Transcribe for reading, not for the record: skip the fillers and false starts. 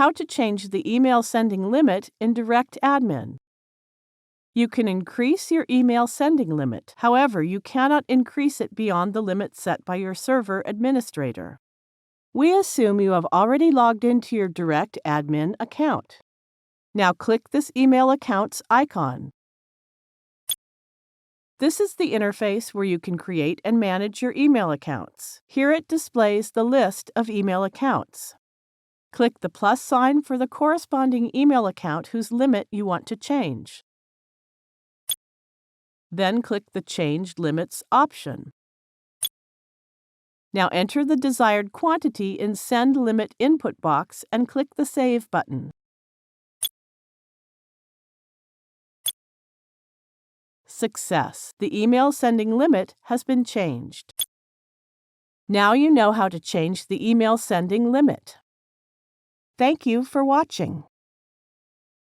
How to change the email sending limit in DirectAdmin. You can increase your email sending limit. However, you cannot increase it beyond the limit set by your server administrator. We assume you have already logged into your DirectAdmin account. Now click this email account's icon. This is the interface where you can create and manage your email accounts. Here it displays the list of email accounts. Click the plus sign for the corresponding email account whose limit you want to change. Then click the Change Limits option. Now enter the desired quantity in Send Limit input box and click the Save button. Success! The email sending limit has been changed. Now you know how to change the email sending limit. Thank you for watching.